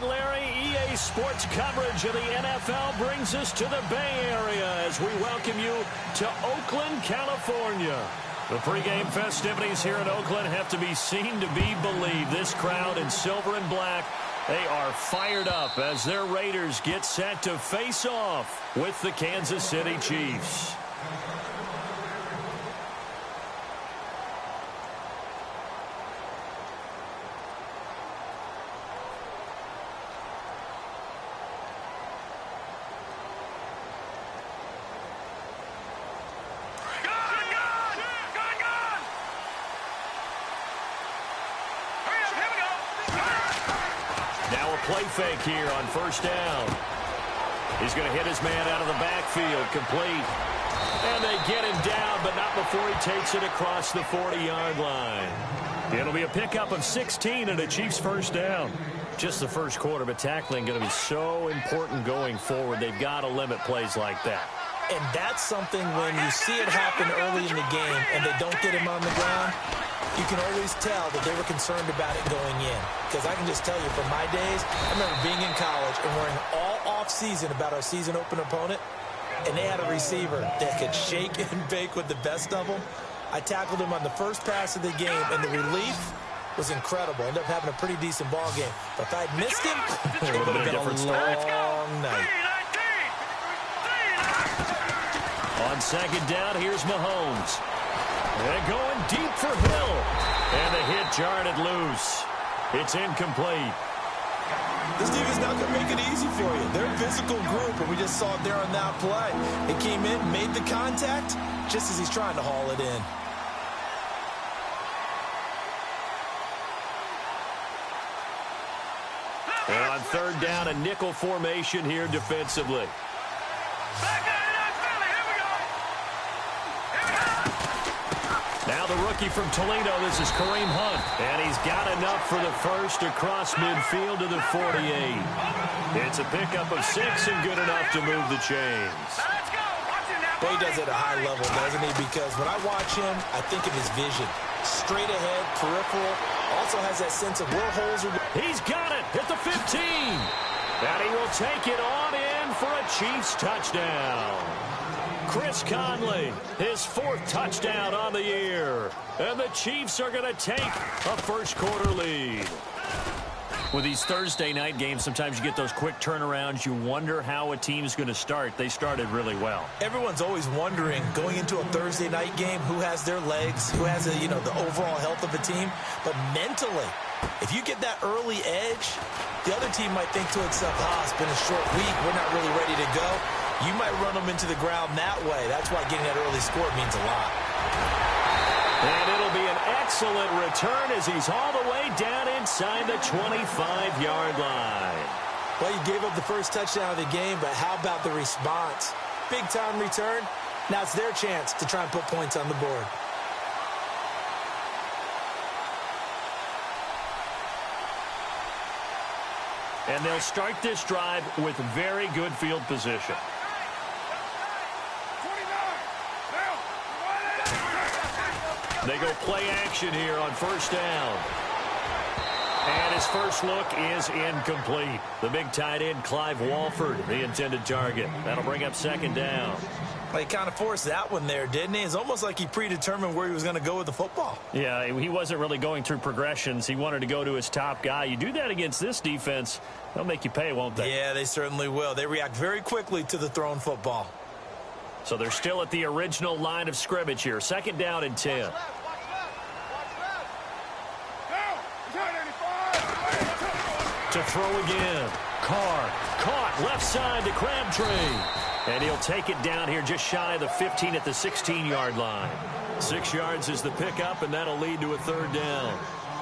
Larry. EA Sports coverage of the NFL brings us to the Bay Area as we welcome you to Oakland, California. The pregame festivities here in Oakland have to be seen to be believed. This crowd in silver and black, they are fired up as their Raiders get set to face off with the Kansas City Chiefs. Play fake here on first down. He's going to hit his man out of the backfield, complete. And they get him down, but not before he takes it across the 40-yard line. It'll be a pickup of 16 and a Chiefs first down. Just the first quarter, but tackling going to be so important going forward. They've got to limit plays like that. And that's something when you see it happen early in the game and they don't get him on the ground, you can always tell that they were concerned about it going in. Because I can just tell you from my days, I remember being in college and worrying all off-season about our season opener opponent, and they had a receiver that could shake and bake with the best of them. I tackled him on the first pass of the game, and the relief was incredible. Ended up having a pretty decent ball game. But if I'd missed him, it would have been a long night. On second down, here's Mahomes. They're going deep for Hill. And the hit jarred it loose. It's incomplete. This defense not going to make it easy for you. They're a physical group, and we just saw it there on that play. It came in, made the contact, just as he's trying to haul it in. And on third down, a nickel formation here defensively. Now the rookie from Toledo, this is Kareem Hunt. And he's got enough for the first across midfield to the 48. It's a pickup of 6 and good enough to move the chains. Well, he does it at a high level, doesn't he? Because when I watch him, I think of his vision. Straight ahead, peripheral. Also has that sense of where holes are. He's got it at the 15. And he will take it on in for a Chiefs touchdown. Chris Conley, his 4th touchdown on the year. And the Chiefs are going to take a first quarter lead. With these Thursday night games, sometimes you get those quick turnarounds. You wonder how a team's going to start. They started really well. Everyone's always wondering, going into a Thursday night game, who has their legs, who has the overall health of a team. But mentally, if you get that early edge, the other team might think to itself, it's been a short week. We're not really ready to go. You might run them into the ground that way. That's why getting that early score means a lot. And it'll be an excellent return as he's all the way down inside the 25-yard line. Well, you gave up the first touchdown of the game, but how about the response? Big-time return. Now it's their chance to try and put points on the board. And they'll start this drive with very good field position. They go play action here on first down. And his first look is incomplete. The big tight end, Clive Walford, the intended target. That'll bring up second down. Well, he kind of forced that one there, didn't he? It's almost like he predetermined where he was going to go with the football. Yeah, he wasn't really going through progressions. He wanted to go to his top guy. You do that against this defense, they'll make you pay, won't they? Yeah, they certainly will. They react very quickly to the thrown football. So they're still at the original line of scrimmage here. Second down and 10. To throw again. Carr caught left side to Crabtree. And he'll take it down here just shy of the 15 at the 16-yard line. 6 yards is the pickup, and that'll lead to a third down.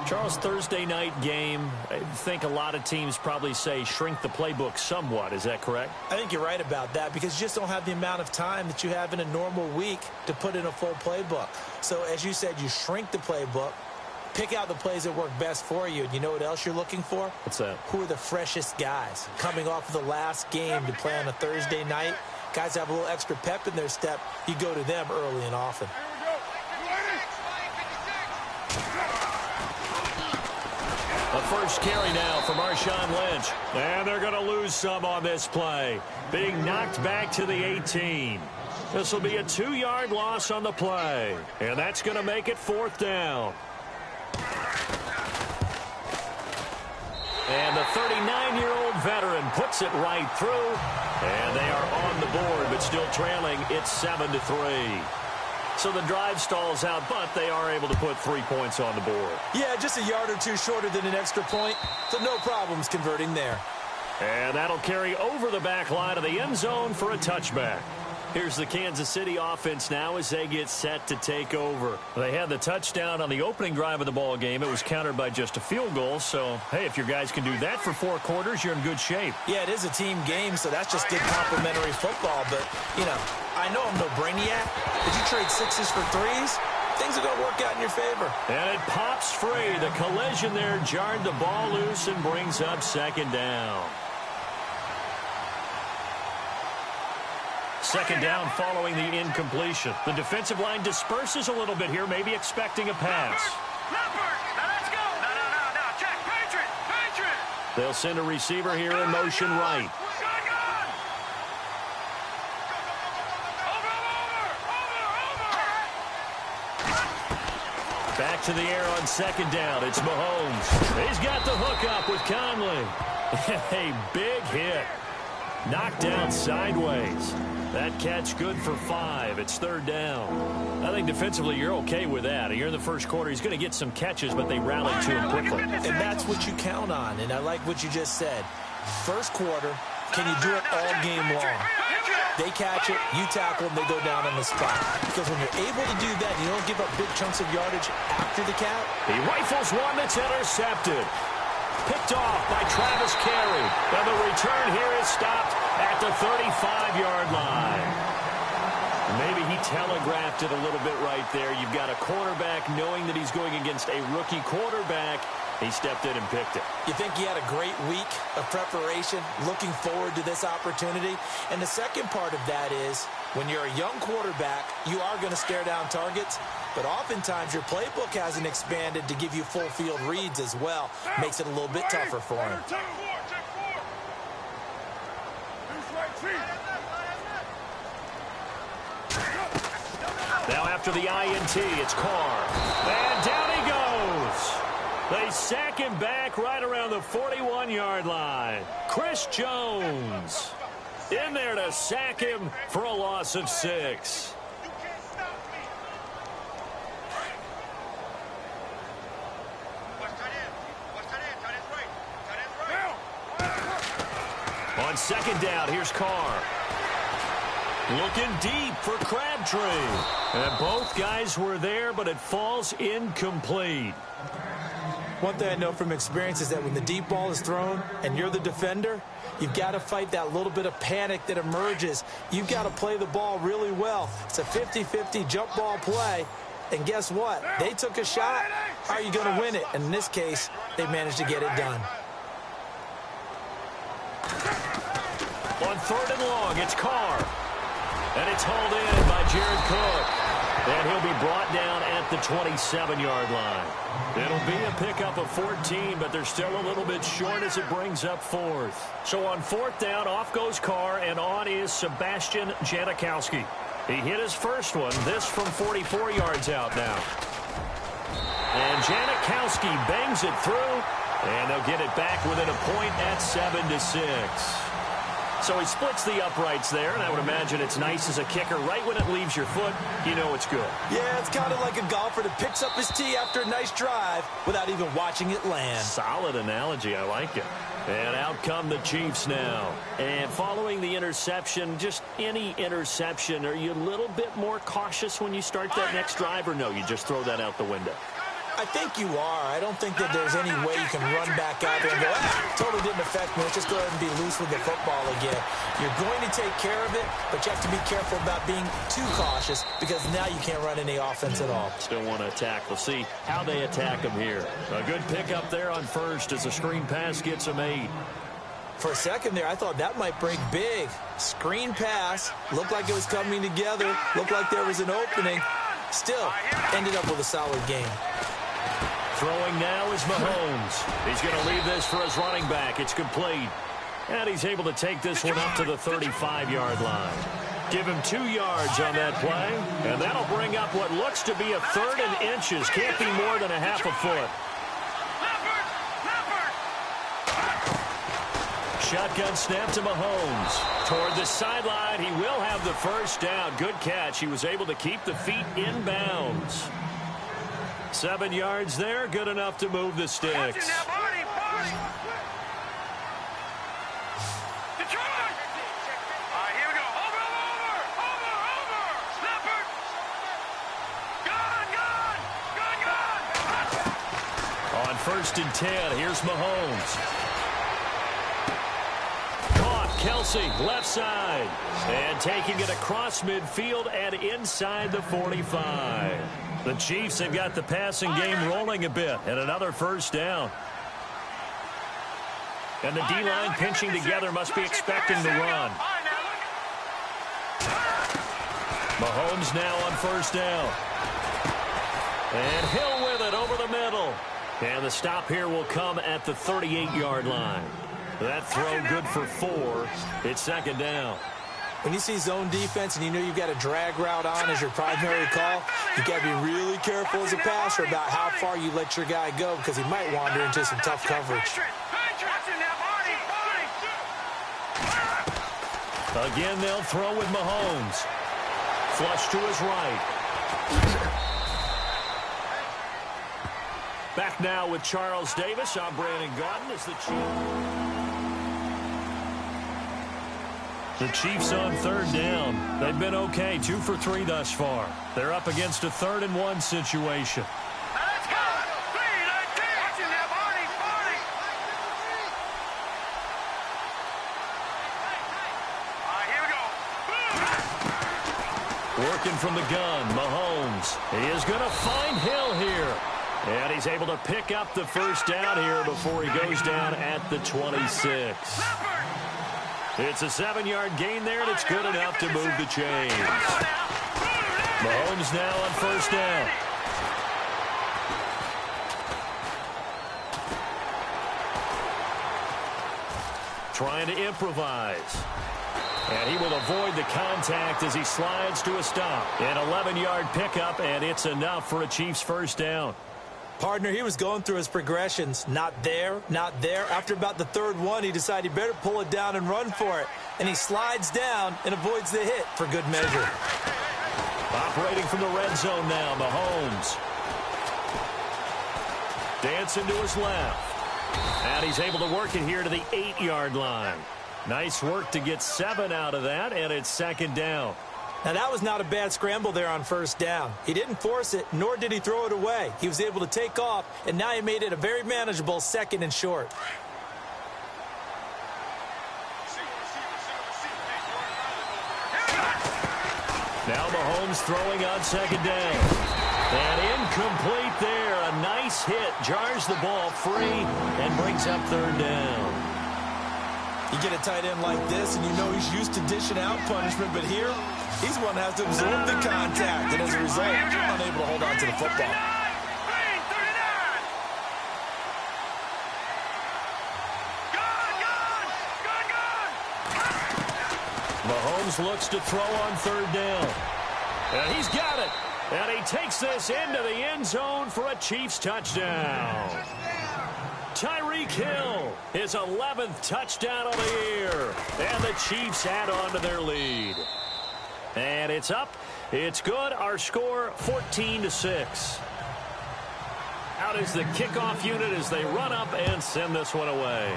Charles, Thursday night game, I think a lot of teams probably say shrink the playbook somewhat. Is that correct? I think you're right about that because you just don't have the amount of time that you have in a normal week to put in a full playbook. So, as you said, you shrink the playbook, pick out the plays that work best for you. And you know what else you're looking for? What's that? Who are the freshest guys coming off of the last game to play on a Thursday night? Guys have a little extra pep in their step. You go to them early and often. A first carry now for Marshawn Lynch. And they're going to lose some on this play. Being knocked back to the 18. This will be a 2-yard loss on the play. And that's going to make it 4th down. And the 39-year-old veteran puts it right through. And they are on the board, but still trailing. It's 7-3. So the drive stalls out, but they are able to put 3 points on the board. Yeah, just a yard or two shorter than an extra point, so no problems converting there. And that'll carry over the back line of the end zone for a touchback. Here's the Kansas City offense now as they get set to take over. They had the touchdown on the opening drive of the ball game. It was countered by just a field goal. So, hey, if your guys can do that for 4 quarters, you're in good shape. Yeah, it is a team game, so that's just good complimentary football. But, you know, I know I'm no brainiac. Did you trade 6s for 3s? Things are going to work out in your favor. And it pops free. The collision there jarred the ball loose and brings up 2nd down. 2nd down following the incompletion. The defensive line disperses a little bit here, maybe expecting a pass. Let's go. No. Check. Patriot. They'll send a receiver here in motion right. Back to the air on 2nd down. It's Mahomes. He's got the hook up with Conley. A big hit. Knocked down sideways. That catch good for 5. It's 3rd down. I think defensively you're okay with that. Here in the first quarter, he's going to get some catches, but they rallied to him quickly. And that's what you count on, and I like what you just said. First quarter, can you do it all game long? They catch it, you tackle them, they go down on the spot. Because when you're able to do that, you don't give up big chunks of yardage after the count. He rifles one that's intercepted. Picked off by Travis Carey. And the return here is stopped at the 35-yard line. Maybe he telegraphed it a little bit right there. You've got a quarterback knowing that he's going against a rookie quarterback. He stepped in and picked it. You think he had a great week of preparation, looking forward to this opportunity? And the second part of that is, when you're a young quarterback, you are going to stare down targets, but oftentimes your playbook hasn't expanded to give you full field reads as well. Makes it a little bit tougher for him. Now after the INT, it's Carr. And down he goes. They sack him back right around the 41-yard line. Chris Jones in there to sack him for a loss of 6. On 2nd down, here's Carr. Looking deep for Crabtree. And both guys were there, but it falls incomplete. One thing I know from experience is that when the deep ball is thrown and you're the defender, you've got to fight that little bit of panic that emerges. You've got to play the ball really well. It's a 50-50 jump ball play. And guess what? They took a shot. How are you going to win it? And in this case, they managed to get it done. On 3rd and long, it's Carr. And it's hauled in by Jared Cook. And he'll be brought down at the 27-yard line. It'll be a pickup of 14, but they're still a little bit short as it brings up 4th. So on 4th down, off goes Carr, and on is Sebastian Janikowski. He hit his first one, this from 44 yards out now. And Janikowski bangs it through, and they'll get it back within a point at 7-6. So he splits the uprights there, and I would imagine it's nice as a kicker. Right when it leaves your foot, you know it's good. Yeah, it's kind of like a golfer that picks up his tee after a nice drive without even watching it land. Solid analogy. I like it. And out come the Chiefs now. And following the interception, just any interception, are you a little bit more cautious when you start that next drive, or no, you just throw that out the window? I think you are. I don't think that there's any way you can run back out there and go, totally didn't affect me. Let's just go ahead and be loose with the football again. You're going to take care of it, but you have to be careful about being too cautious because now you can't run any offense at all. Still want to attack. We'll see how they attack them here. A good pickup there on 1st as the screen pass gets them 8. For a second there, I thought that might break big. Screen pass. Looked like it was coming together. Looked like there was an opening. Still, ended up with a solid game. Throwing now is Mahomes. He's going to leave this for his running back. It's complete. And he's able to take this one up to the 35-yard line. Give him 2 yards on that play. And that'll bring up what looks to be a 3rd and inches. Can't be more than a half a foot. Shotgun snap to Mahomes. Toward the sideline, he will have the first down. Good catch. He was able to keep the feet in bounds. 7 yards there, good enough to move the sticks. On 1st and 10, here's Mahomes. Kelsey, left side, and taking it across midfield and inside the 45. The Chiefs have got the passing game rolling a bit, and another first down. And the D-line pinching together, must be expecting the run. Mahomes now on first down. And Hill with it over the middle. And the stop here will come at the 38-yard line. That throw good for 4. It's 2nd down. When you see zone defense and you know you've got a drag route on as your primary call, you've got to be really careful as a passer about how far you let your guy go because he might wander into some tough coverage. Again, they'll throw with Mahomes. Flush to his right. Back now with Charles Davis. I'm Brandon Gaudin as the Chiefs. The Chiefs on 3rd down. They've been okay, 2 for 3 thus far. They're up against a 3rd and 1 situation. Let's go! Here we go. Working from the gun, Mahomes. He is going to find Hill here. And he's able to pick up the first down here before he goes down at the 26. It's a 7-yard gain there, and it's good enough to move the chains. Mahomes now on first down. Trying to improvise. And he will avoid the contact as he slides to a stop. An 11-yard pickup, and it's enough for a Chiefs first down. Partner, he was going through his progressions. Not there, not there. After about the 3rd one, he decided he better pull it down and run for it. And he slides down and avoids the hit for good measure. Operating from the red zone now, Mahomes. Dancing to his left. And he's able to work it here to the 8-yard line. Nice work to get 7 out of that, and it's 2nd down. Now, that was not a bad scramble there on first down. He didn't force it, nor did he throw it away. He was able to take off, and now he made it a very manageable 2nd and short. Now Mahomes throwing on 2nd down. And incomplete there. A nice hit. Jars the ball free and brings up 3rd down. You get a tight end like this, and you know he's used to dishing out punishment, but here, he's one that has to absorb the contact, and as a result, unable to hold on to the football. Mahomes looks to throw on 3rd down. And he's got it. And he takes this into the end zone for a Chiefs touchdown. Tyreek Hill, his 11th touchdown of the year. And the Chiefs add on to their lead. And it's up. It's good. Our score, 14-6. Out is the kickoff unit as they run up and send this one away.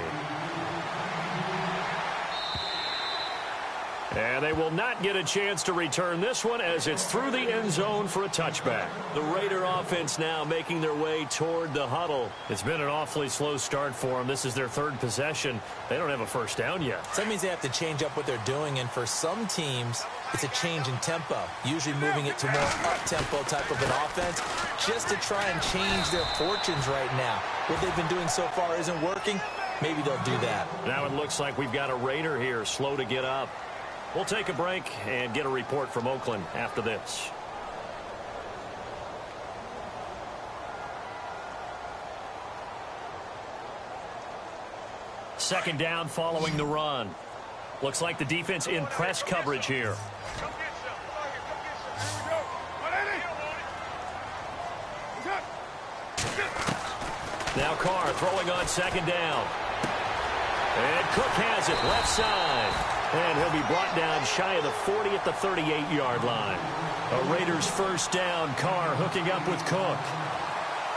And they will not get a chance to return this one as it's through the end zone for a touchback. The Raider offense now making their way toward the huddle. It's been an awfully slow start for them. This is their 3rd possession. They don't have a first down yet. So that means they have to change up what they're doing, and for some teams, it's a change in tempo, usually moving it to more up-tempo type of an offense just to try and change their fortunes right now. What they've been doing so far isn't working. Maybe they'll do that. Now it looks like we've got a Raider here, slow to get up. We'll take a break and get a report from Oakland after this. second down following the run. Looks like the defense in press coverage here. Now Carr throwing on second down. And Cook has it left side. And he'll be brought down shy of the 40 at the 38-yard line. A Raiders first down. Carr hooking up with Cook.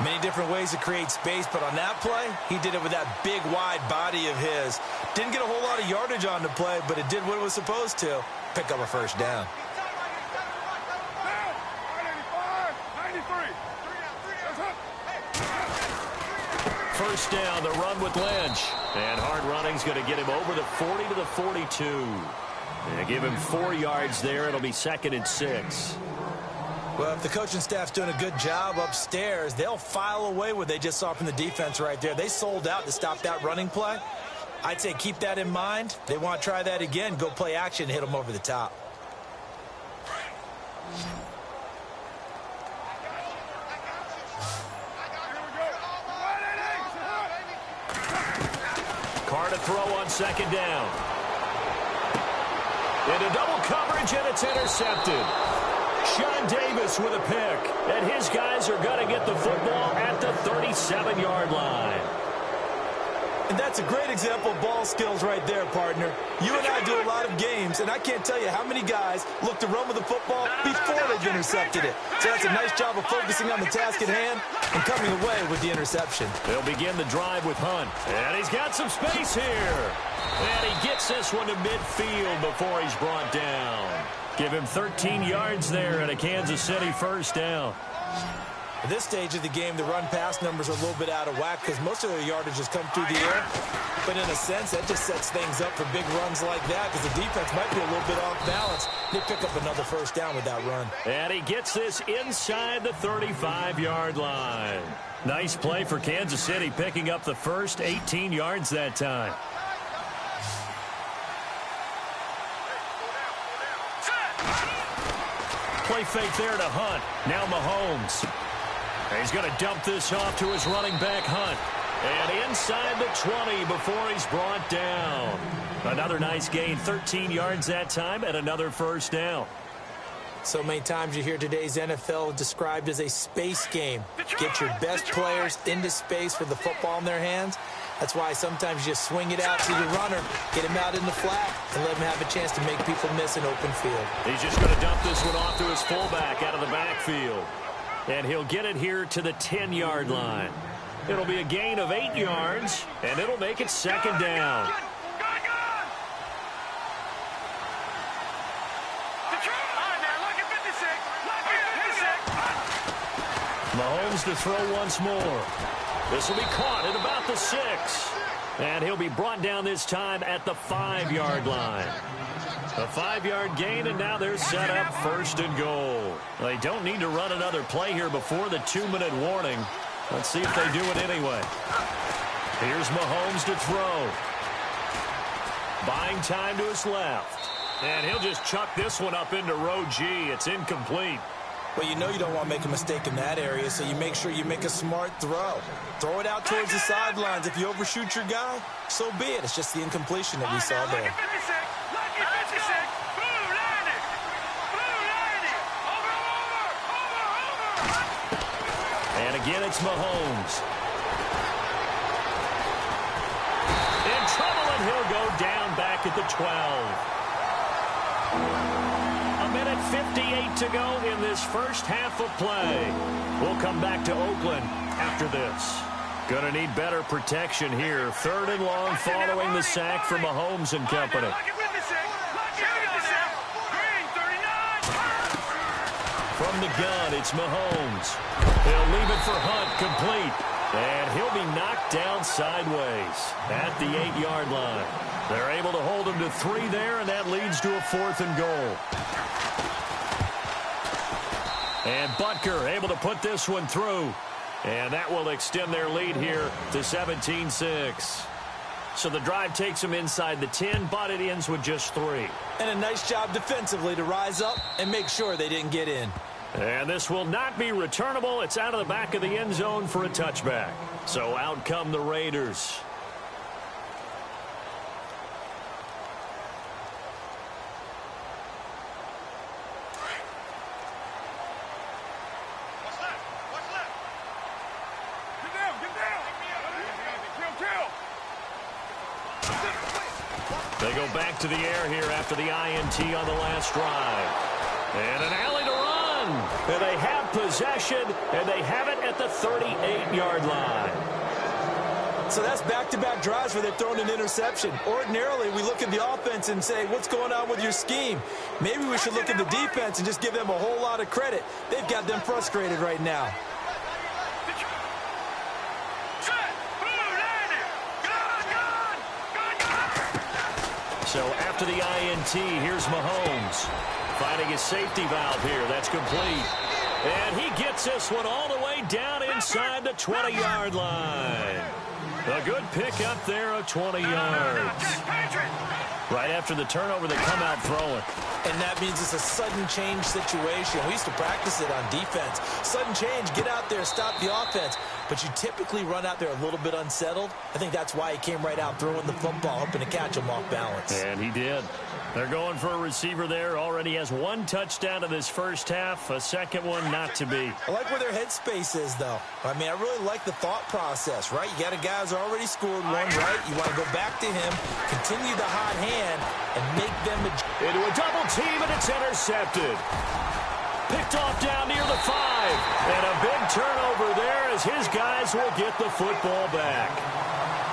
Many different ways to create space, but on that play, he did it with that big, wide body of his. Didn't get a whole lot of yardage on the play, but it did what it was supposed to. Pick up a first down. First down, the run with Lynch. And hard running's going to get him over the 40 to the 42. And give him 4 yards there. It'll be 2nd and 6. Well, if the coaching staff's doing a good job upstairs, they'll file away what they just saw from the defense right there. They sold out to stop that running play. I'd say keep that in mind. They want to try that again. Go play action and hit them over the top. Carr to throw on second down. Into double coverage, and it's intercepted. Sean Davis with a pick, and his guys are going to get the football at the 37-yard line. And that's a great example of ball skills right there, partner. You and I do a lot of games, and I can't tell you how many guys look to run with the football before they've intercepted it. So that's a nice job of focusing on the task at hand and coming away with the interception. They'll begin the drive with Hunt, and he's got some space here. And he gets this one to midfield before he's brought down. Give him 13 yards there and a Kansas City first down. At this stage of the game, the run-pass numbers are a little bit out of whack because most of their yardage has come through the air. But in a sense, that just sets things up for big runs like that because the defense might be a little bit off balance. They pick up another first down with that run. And he gets this inside the 35-yard line. Nice play for Kansas City, picking up the first 18 yards that time. Play fake there to Hunt. Now Mahomes. He's going to dump this off to his running back, Hunt. And inside the 20 before he's brought down. Another nice gain, 13 yards that time, and another first down. So many times you hear today's NFL described as a space game. Get your best players into space with the football in their hands. That's why sometimes you just swing it out to your runner, get him out in the flat, and let him have a chance to make people miss an open field. He's just going to dump this one off to his fullback out of the backfield. And he'll get it here to the 10-yard line. It'll be a gain of 8 yards, and it'll make it second down. Mahomes to throw once more. This will be caught at about the 6. And he'll be brought down this time at the 5-yard line. A 5-yard gain, and now they're set up first and goal. They don't need to run another play here before the 2-minute warning. Let's see if they do it anyway. Here's Mahomes to throw. Buying time to his left. And he'll just chuck this one up into row G. It's incomplete. Well, you know you don't want to make a mistake in that area, so you make sure you make a smart throw. Throw it out towards the sidelines. If you overshoot your guy, so be it. It's just the incompletion that we saw there. And again, it's Mahomes. In trouble, and he'll go down back at the 12. A minute 58 to go in this first half of play. We'll come back to Oakland after this. Gonna need better protection here. 3rd and long following the sack from Mahomes and company. From the gun, it's Mahomes. He'll leave it for Hunt, complete. And he'll be knocked down sideways at the 8-yard line. They're able to hold him to 3 there, and that leads to a 4th and goal. And Butker able to put this one through. And that will extend their lead here to 17-6. So the drive takes them inside the 10, but it ends with just 3. And a nice job defensively to rise up and make sure they didn't get in. And this will not be returnable. It's out of the back of the end zone for a touchback. So out come the Raiders. They go back to the air here after the INT on the last drive. And an alley to run. And they have possession, and they have it at the 38-yard line. So that's back-to-back drives where they've thrown an interception. Ordinarily, we look at the offense and say, what's going on with your scheme? Maybe we should look at the defense and just give them a whole lot of credit. They've got them frustrated right now. So after the INT, here's Mahomes. Finding his safety valve here. That's complete. And he gets this one all the way down inside the 20-yard line. A good pick up there of 20 yards. Right after the turnover, they come out throwing. And that means it's a sudden change situation. We used to practice it on defense. Sudden change, get out there, stop the offense. But you typically run out there a little bit unsettled. I think that's why he came right out throwing the football, hoping to catch him off balance. And he did. They're going for a receiver there. Already has one touchdown in this first half. A second one not to be. I like where their headspace is, though. I mean, I really like the thought process, right? You got a guy who's already scored one, right? You want to go back to him, continue the hot hand, and make them into a double team, and it's intercepted. Picked off down near the 5. And a big turnover there as his guys will get the football back.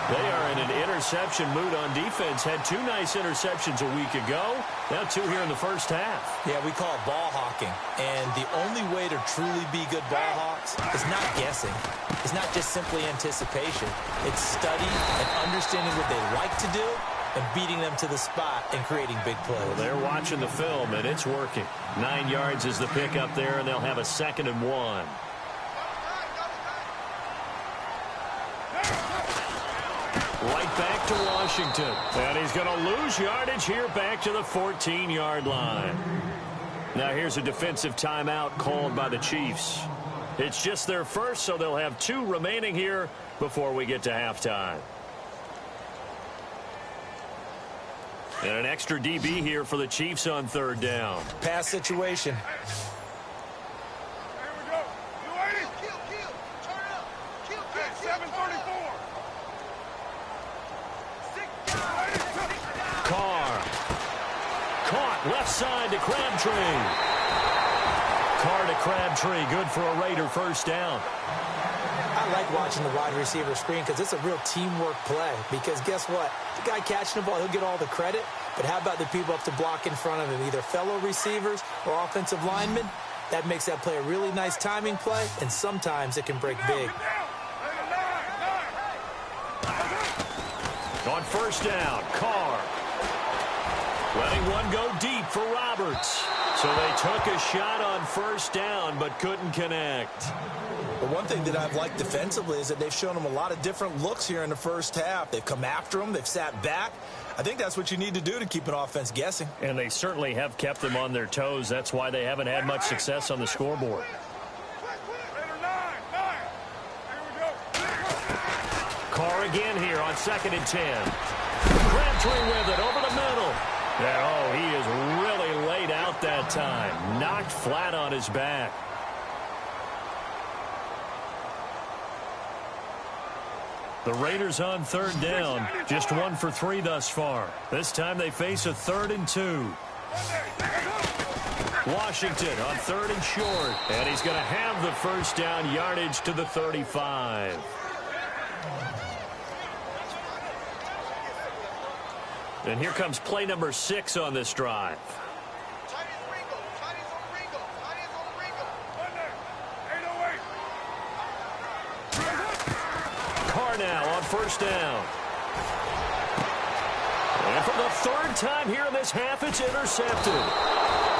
They are in an interception mood on defense. Had 2 nice interceptions a week ago. Now 2 here in the first half. Yeah, we call it ball hawking. And the only way to truly be good ball hawks is not guessing. It's not just simply anticipation. It's study and understanding what they like to do and beating them to the spot and creating big plays. Well, they're watching the film, and it's working. 9 yards is the pick up there, and they'll have a 2nd and 1. Right back to Washington. And he's going to lose yardage here back to the 14-yard line. Now here's a defensive timeout called by the Chiefs. It's just their first, so they'll have 2 remaining here before we get to halftime. And an extra DB here for the Chiefs on 3rd down. Pass situation. Here we go. You ready? Kill. Turn it up. Kill. 734. Carr. Caught left side to Crabtree. Carr to Crabtree. Good for a Raider first down. I like watching the wide receiver screen because it's a real teamwork play. Because guess what? The guy catching the ball, he'll get all the credit. But how about the people up to block in front of him, either fellow receivers or offensive linemen? That makes that play a really nice timing play, and sometimes it can break big. On 1st down, Carr. Letting one go deep for Roberts. So they took a shot on 1st down, but couldn't connect. But one thing that I've liked defensively is that they've shown them a lot of different looks here in the first half. They've come after them. They've sat back. I think that's what you need to do to keep an offense guessing. And they certainly have kept them on their toes. That's why they haven't had much success on the scoreboard. Carr again here on 2nd and 10. Crabtree with it over the middle. And, oh, he is really laid out that time. Knocked flat on his back. The Raiders on 3rd down. Just 1 for 3 thus far. This time they face a 3rd and 2. Washington on 3rd and short. And he's going to have the first down yardage to the 35. And here comes play number 6 on this drive. Carr now on 1st down. And for the 3rd time here in this half, it's intercepted.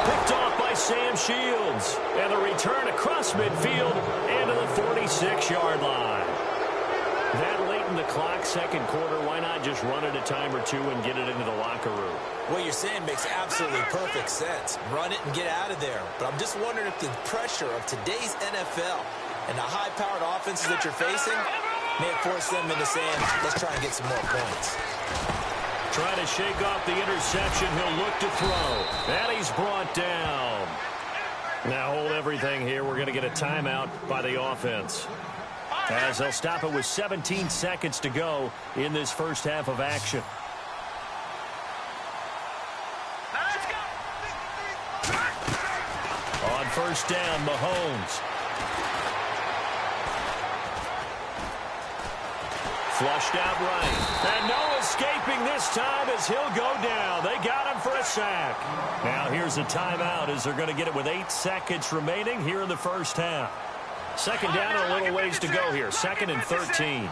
Picked off by Sam Shields. And the return across midfield and to the 46-yard line. That late in the clock, 2nd quarter, why not just run it a time or 2 and get it into the locker room? What you're saying makes absolutely perfect sense. Run it and get out of there. But I'm just wondering if the pressure of today's NFL and the high-powered offenses that you're facing may have forced them into saying, let's try and get some more points. Trying to shake off the interception. He'll look to throw. And he's brought down. Now hold everything here. We're going to get a timeout by the offense, as they'll stop it with 17 seconds to go in this first half of action. first down, Mahomes. Flushed out right. And no escaping this time as he'll go down. They got him for a sack. Now here's a timeout as they're going to get it with 8 seconds remaining here in the first half. Second down and a little ways to go here. 2nd and 13.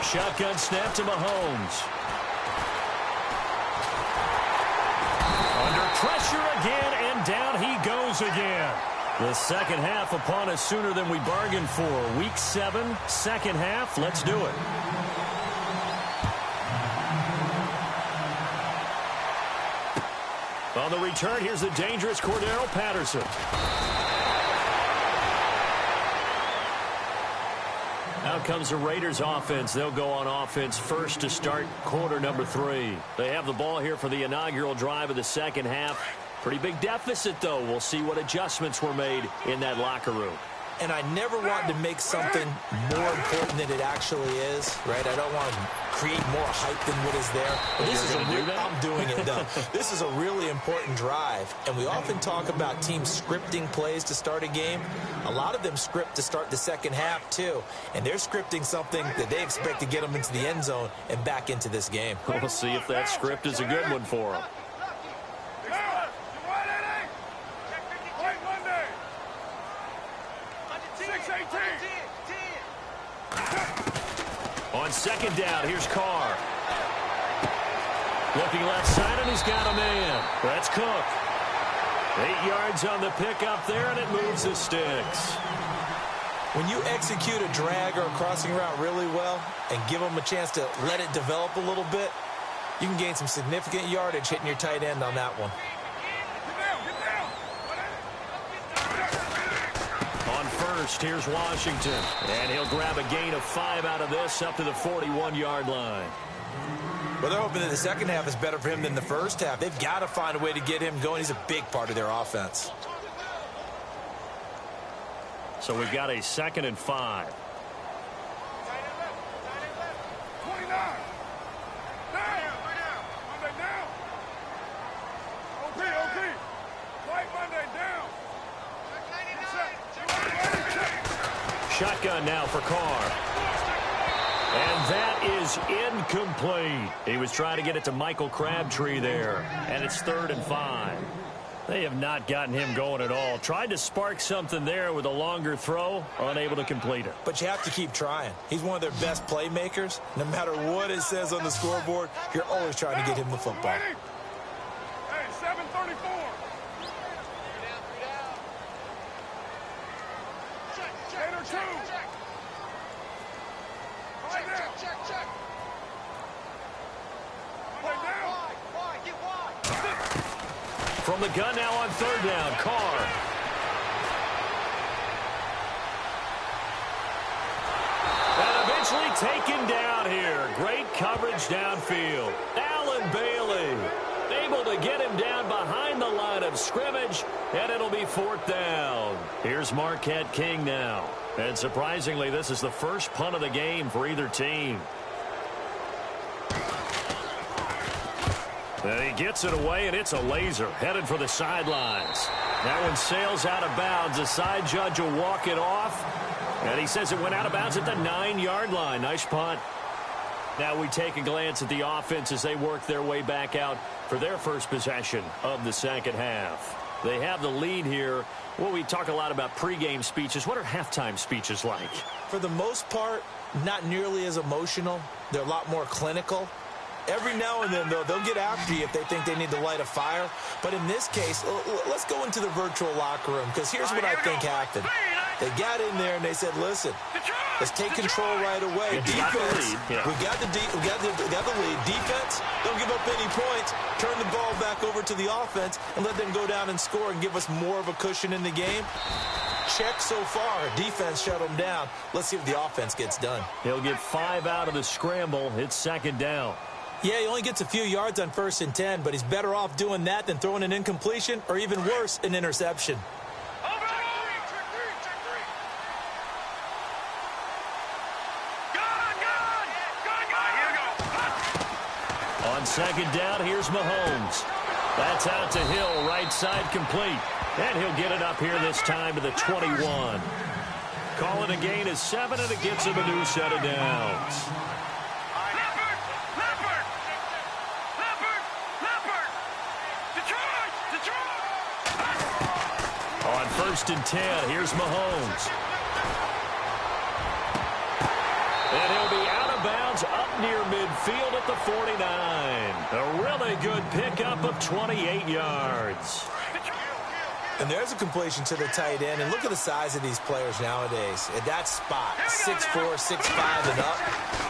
Shotgun snap to Mahomes. Under pressure again, and down he goes again. The second half upon us sooner than we bargained for. Week 7, second half. Let's do it. On the return, here's the dangerous Cordero Patterson. Out comes the Raiders offense. They'll go on offense first to start quarter number 3. They have the ball here for the inaugural drive of the second half. Pretty big deficit, though. We'll see what adjustments were made in that locker room. And I never want to make something more important than it actually is, right? I don't want to create more hype than what is there. But this is I'm doing it, though. This is a really important drive. And we often talk about teams scripting plays to start a game. A lot of them script to start the second half, too. And they're scripting something that they expect to get them into the end zone and back into this game. We'll see if that script is a good one for them. On second down, here's Carr. Looking left side, and he's got a man. That's Cook. 8 yards on the pickup there, and it moves the sticks. When you execute a drag or a crossing route really well and give them a chance to let it develop a little bit, you can gain some significant yardage hitting your tight end on that one. Here's Washington, and he'll grab a gain of 5 out of this up to the 41-yard line. Well, they're hoping that the second half is better for him than the first half. They've got to find a way to get him going. He's a big part of their offense. So we've got a 2nd and 5. 29. Down. OP. White Monday down. Shotgun now for Carr. And that is incomplete. He was trying to get it to Michael Crabtree there. And it's 3rd and 5. They have not gotten him going at all. Tried to spark something there with a longer throw. Unable to complete it. But you have to keep trying. He's one of their best playmakers. No matter what it says on the scoreboard, you're always trying to get him the football. Hey, 7:34. From the gun now on 3rd down, Carr. And eventually taken down here. Great coverage downfield. Allen Bailey able to get him down behind the line of scrimmage, and it'll be 4th down. Here's Marquette King now. And surprisingly, this is the first punt of the game for either team. And he gets it away, and it's a laser headed for the sidelines. That one sails out of bounds. The side judge will walk it off, and he says it went out of bounds at the 9-yard line. Nice punt. Now we take a glance at the offense as they work their way back out for their first possession of the second half. They have the lead here. Well, we talk a lot about pregame speeches. What are halftime speeches like? For the most part, not nearly as emotional. They're a lot more clinical. Every now and then, though, they'll get after you if they think they need to light a fire. But in this case, let's go into the virtual locker room, because here's what I think happened. They got in there and they said, listen, let's take control right away. Defense, we got the lead. Defense, don't give up any points. Turn the ball back over to the offense and let them go down and score and give us more of a cushion in the game. Check so far. Defense shut them down. Let's see if the offense gets done. He'll get 5 out of the scramble. It's 2nd down. Yeah, he only gets a few yards on 1st and 10, but he's better off doing that than throwing an incompletion or, even worse, an interception. On On second down, here's Mahomes. That's out to Hill, right side complete. And he'll get it up here this time to the 21. Call it a gain of 7, and it gets him a new set of downs. On 1st and 10, here's Mahomes. And he'll be out of bounds up near midfield at the 49. A really good pickup of 28 yards. And there's a completion to the tight end. And look at the size of these players nowadays. At that spot, 6'4", 6'5", and up.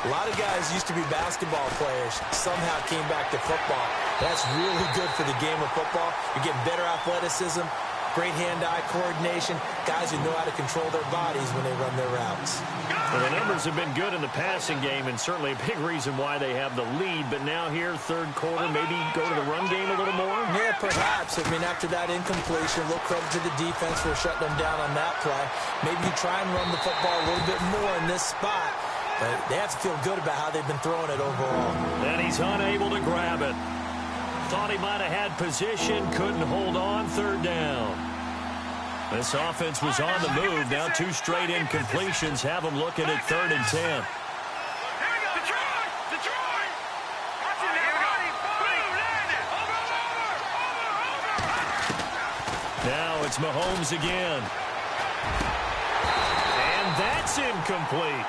A lot of guys used to be basketball players, somehow came back to football. That's really good for the game of football. You're getting better athleticism, great hand-eye coordination, guys who know how to control their bodies when they run their routes. Well, the numbers have been good in the passing game, and certainly a big reason why they have the lead. But now here, third quarter, maybe go to the run game a little more? Yeah, perhaps. I mean, after that incompletion, a little credit to the defense for shutting them down on that play. Maybe you try and run the football a little bit more in this spot. But they have to feel good about how they've been throwing it overall. And he's unable to grab it. Thought he might have had position, couldn't hold on, third down. This offense was on the move. Now 2 straight incompletions have them looking at 3rd and 10. Now it's Mahomes again. And that's incomplete.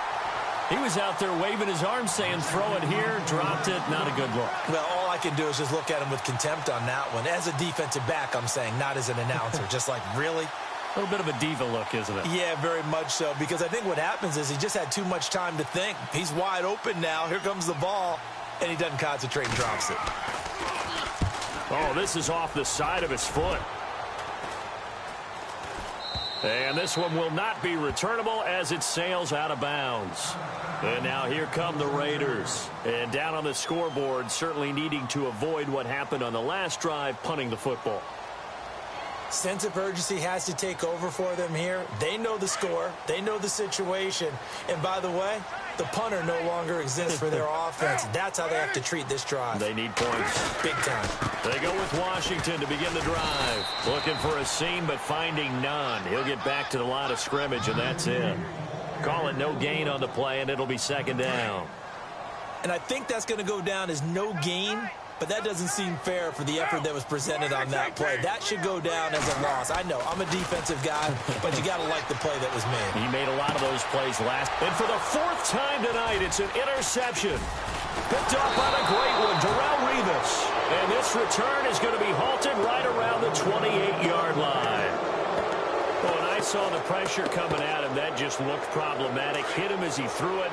He was out there waving his arms saying, throw it here, dropped it, not a good look. Well, all I can do is just look at him with contempt on that one. As a defensive back, I'm saying, not as an announcer. Just like, really? A little bit of a diva look, isn't it? Yeah, very much so, because I think what happens is he just had too much time to think. He's wide open now. Here comes the ball, and he doesn't concentrate and drops it. Oh, this is off the side of his foot. And this one will not be returnable as it sails out of bounds. And now here come the Raiders. And down on the scoreboard, certainly needing to avoid what happened on the last drive, punting the football. Sense of urgency has to take over for them here. They know the score. They know the situation. And by the way, the punter no longer exists for their offense. That's how they have to treat this drive. They need points. Big time. They go with Washington to begin the drive. Looking for a seam, but finding none. He'll get back to the line of scrimmage, and that's it. Call it no gain on the play, and it'll be 2nd down. And I think that's going to go down as no gain. But that doesn't seem fair for the effort that was presented on that play. That should go down as a loss. I know, I'm a defensive guy, but you got to like the play that was made. He made a lot of those plays last. And for the 4th time tonight, it's an interception. Picked up on a great one, Darrelle Revis. And this return is going to be halted right around the 28-yard line. When I saw the pressure coming at him, that just looked problematic. Hit him as he threw it.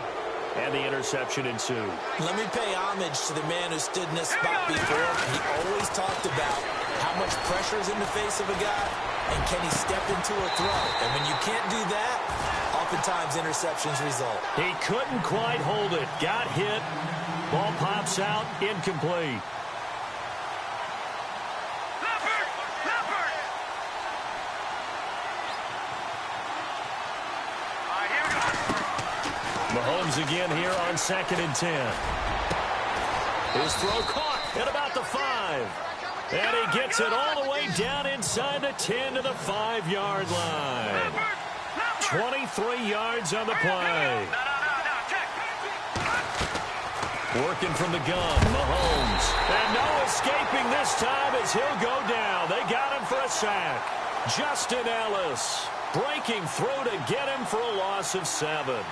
And the interception ensued. Let me pay homage to the man who stood in this spot before. He always talked about how much pressure is in the face of a guy, and can he step into a throw. And when you can't do that, oftentimes interceptions result. He couldn't quite hold it. Got hit. Ball pops out. Incomplete. Mahomes again here on 2nd and 10. His throw caught at about the 5. And he gets it all the way down inside the 10 to the 5-yard line. 23 yards on the play. Working from the gun, Mahomes. And no escaping this time as he'll go down. They got him for a sack. Justin Ellis breaking through to get him for a loss of 7.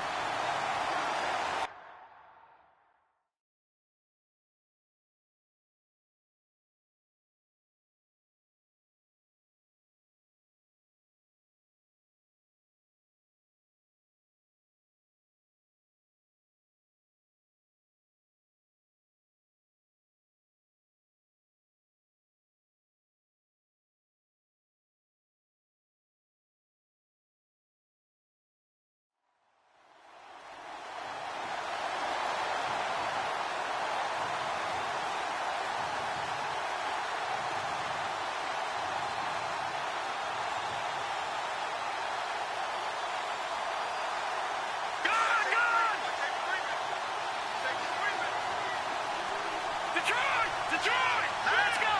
Let's go.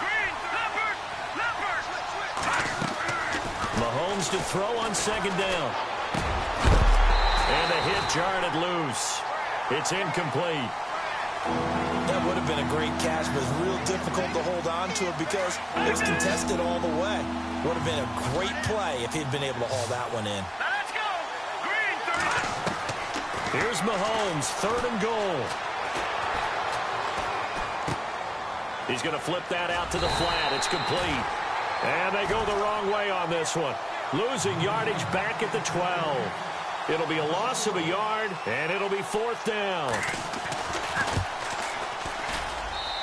Green, leopard, leopard. Mahomes to throw on second down. And a hit jarred it loose. It's incomplete. That would have been a great catch, but it's real difficult to hold on to it because it was contested all the way. Would have been a great play if he'd been able to haul that one in. Let's go. Green, 30. Here's Mahomes, 3rd and goal. He's going to flip that out to the flat. It's complete. And they go the wrong way on this one. Losing yardage back at the 12. It'll be a loss of a yard, and it'll be 4th down.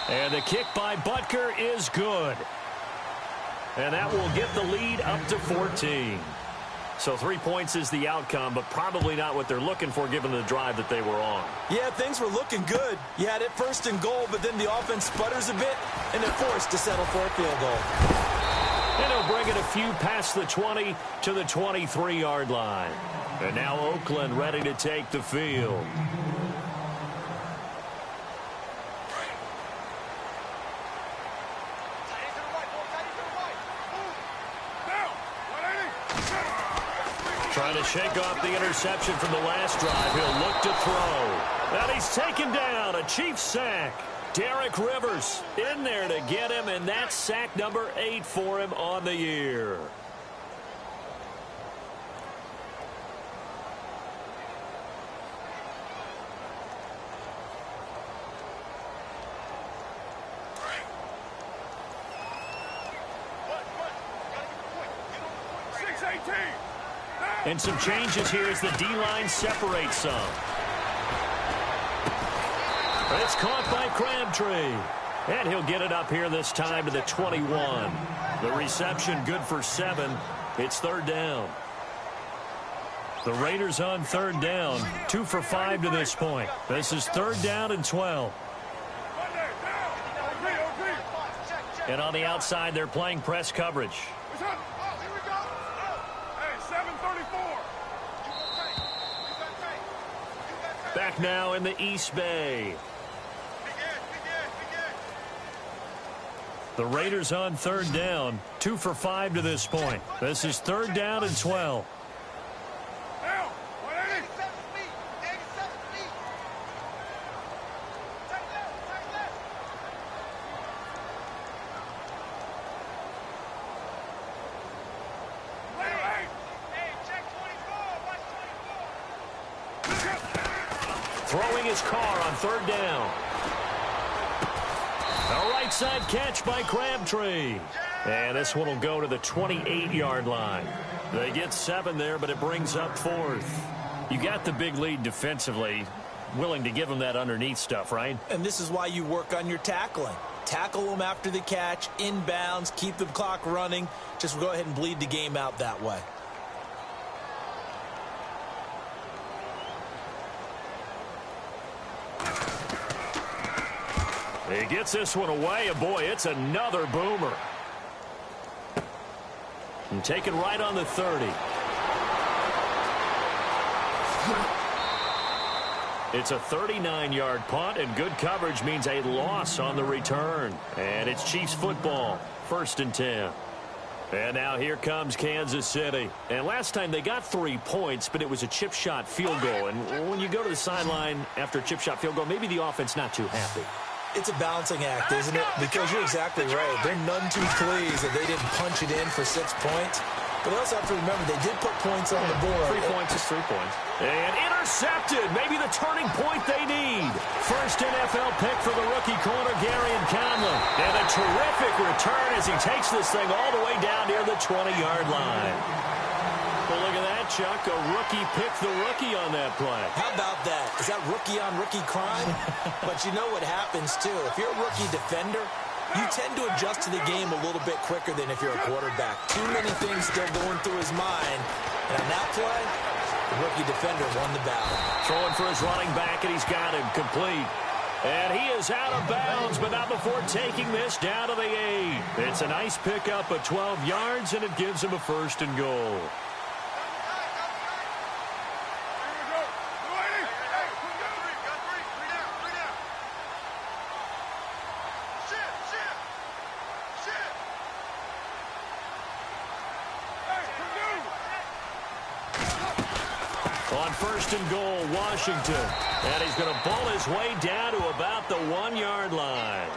And the kick by Butker is good. And that will get the lead up to 14. So 3 points is the outcome, but probably not what they're looking for given the drive that they were on. Yeah, things were looking good. You had it 1st and goal, but then the offense sputters a bit, and they're forced to settle for a field goal. And he'll bring it a few past the 20 to the 23-yard line. And now Oakland ready to take the field. Trying to shake off the interception from the last drive. He'll look to throw. And he's taken down. A Chiefs sack. Derek Rivers in there to get him, and that's sack number 8 for him on the year. And some changes here as the D-line separates some. It's caught by Crabtree. And he'll get it up here this time to the 21. The reception good for 7. It's 3rd down. The Raiders on 3rd down. 2 for 5 to this point. This is 3rd down and 12. And on the outside, they're playing press coverage. Back now in the East Bay. The Raiders on 3rd down. 2 for 5 to this point. This is 3rd down and 12. Throwing his car on 3rd down. A right side catch by Crabtree. And this one will go to the 28-yard line. They get 7 there, but it brings up 4th. You got the big lead defensively. Willing to give them that underneath stuff, right? And this is why you work on your tackling. Tackle them after the catch, inbounds, keep the clock running. Just go ahead and bleed the game out that way. He gets this one away, and boy, it's another boomer. And taken right on the 30. It's a 39-yard punt, and good coverage means a loss on the return. And it's Chiefs football, 1st and 10. And now here comes Kansas City. And last time they got 3 points, but it was a chip shot field goal. And when you go to the sideline after a chip shot field goal, maybe the offense not too happy. It's a balancing act, isn't it? Because you're exactly right. They're none too pleased that they didn't punch it in for 6 points. But they also have to remember they did put points on the board. 3 points is 3 points. And intercepted. Maybe the turning point they need. First NFL pick for the rookie corner, Gary Conley. And a terrific return as he takes this thing all the way down near the 20-yard line. Well, look at that, Chuck. A rookie picked the rookie on that play. How about that? Is that rookie-on-rookie crime? But you know what happens, too. If you're a rookie defender, you tend to adjust to the game a little bit quicker than if you're a quarterback. Too many things still going through his mind. And on that play, the rookie defender won the battle. Throwing for his running back, and he's got him complete. And he is out of bounds, but not before taking this down to the 8. It's a nice pickup of 12 yards, and it gives him a 1st and goal. On first and goal, Washington. And he's going to ball his way down to about the 1-yard line.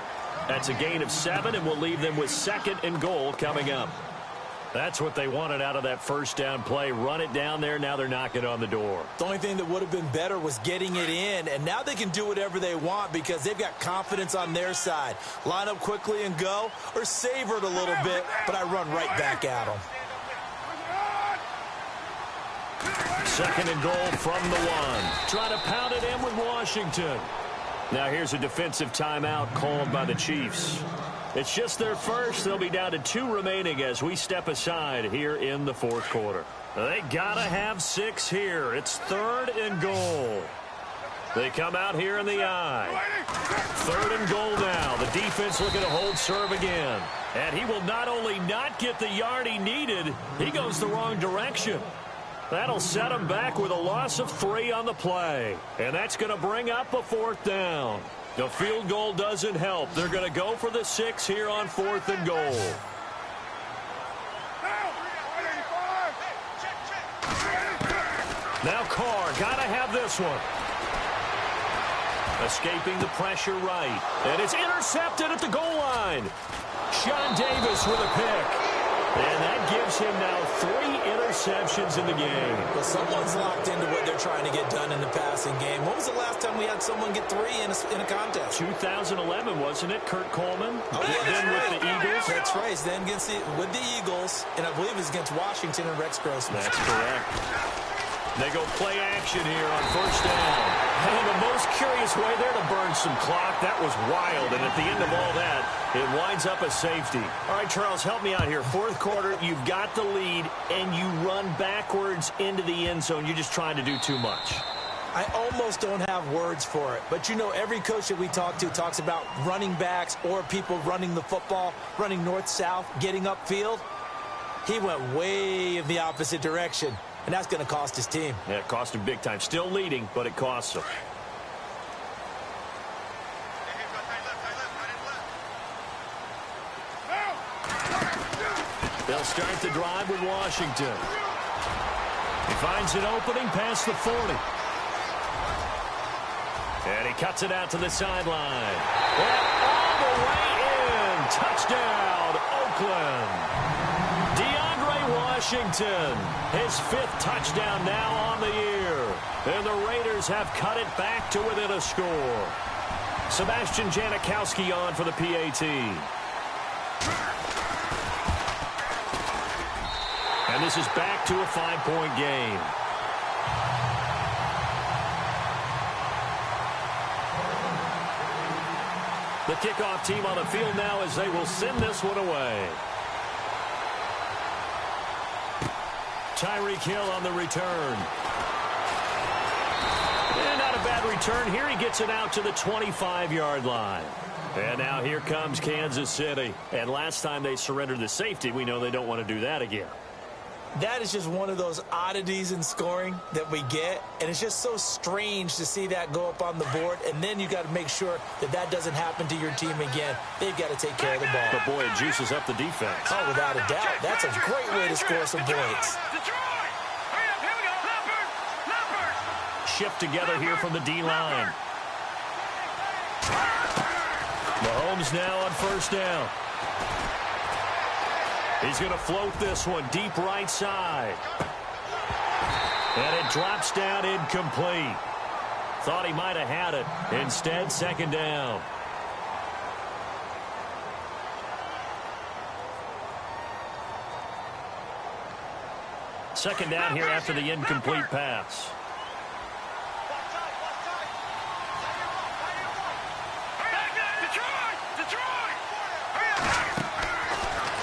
That's a gain of 7, and will leave them with second and goal coming up. That's what they wanted out of that first down play. Run it down there. Now they're knocking on the door. The only thing that would have been better was getting it in, and now they can do whatever they want because they've got confidence on their side. Line up quickly and go, or savor it a little bit, but I run right back at them. Second and goal from the 1. Trying to pound it in with Washington. Now here's a defensive timeout called by the Chiefs. It's just their first. They'll be down to 2 remaining as we step aside here in the fourth quarter. They gotta have 6 here. It's third and goal. They come out here in the eye. Third and goal now. The defense looking to hold serve again. And he will not only not get the yard he needed, he goes the wrong direction. That'll set him back with a loss of 3 on the play. And that's going to bring up a 4th down. The field goal doesn't help. They're going to go for the 6 here on 4th and goal. Now Carr, got to have this one. Escaping the pressure right. And it's intercepted at the goal line. Sean Davis with a pick. And that gives him now 3 interceptions in the game. Well, someone's locked into what they're trying to get done in the passing game. When was the last time we had someone get 3 in a contest? 2011, wasn't it? Kurt Coleman? Oh, yeah, then with the Eagles? That's right. Then with the Eagles, and I believe it was against Washington and Rex Grossman. That's correct. They go play action here on first down. Hey, the most curious way there to burn some clock. That was wild, and at the end of all that, it winds up a safety. All right, Charles, help me out here. Fourth quarter, you've got the lead, and you run backwards into the end zone. You're just trying to do too much. I almost don't have words for it. But, you know, every coach that we talk to talks about running backs or people running the football, running north-south, getting upfield. He went way in the opposite direction. And that's going to cost his team. Yeah, it cost him big time. Still leading, but it costs him. They'll start the drive with Washington. He finds an opening past the 40. And he cuts it out to the sideline. And all the way in. Touchdown, Oakland. Washington, his 5th touchdown now on the year. And the Raiders have cut it back to within a score. Sebastian Janikowski on for the PAT. And this is back to a 5-point game. The kickoff team on the field now as they will send this one away. Tyreek Hill on the return. And not a bad return here. He gets it out to the 25-yard line. And now here comes Kansas City. And last time they surrendered the safety, we know they don't want to do that again. That is just one of those oddities in scoring that we get. And it's just so strange to see that go up on the board. And then you got to make sure that that doesn't happen to your team again. They've got to take care of the ball. But, boy, it juices up the defense. Oh, without a doubt. That's a great way to score some points. Shift together here from the D-line. Mahomes now on first down. He's going to float this one deep right side. And it drops down incomplete. Thought he might have had it. Instead, second down. Second down here after the incomplete pass.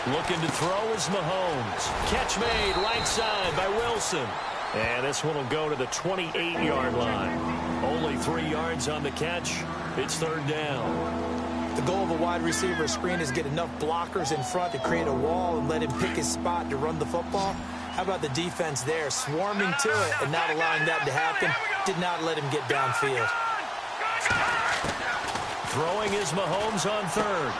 Looking to throw is Mahomes. Catch made right side by Wilson. And this one will go to the 28-yard line. Only 3 yards on the catch. It's third down. The goal of a wide receiver screen is get enough blockers in front to create a wall and let him pick his spot to run the football. How about the defense there, swarming to it and not allowing that to happen? Did not let him get downfield. Throwing is Mahomes on third.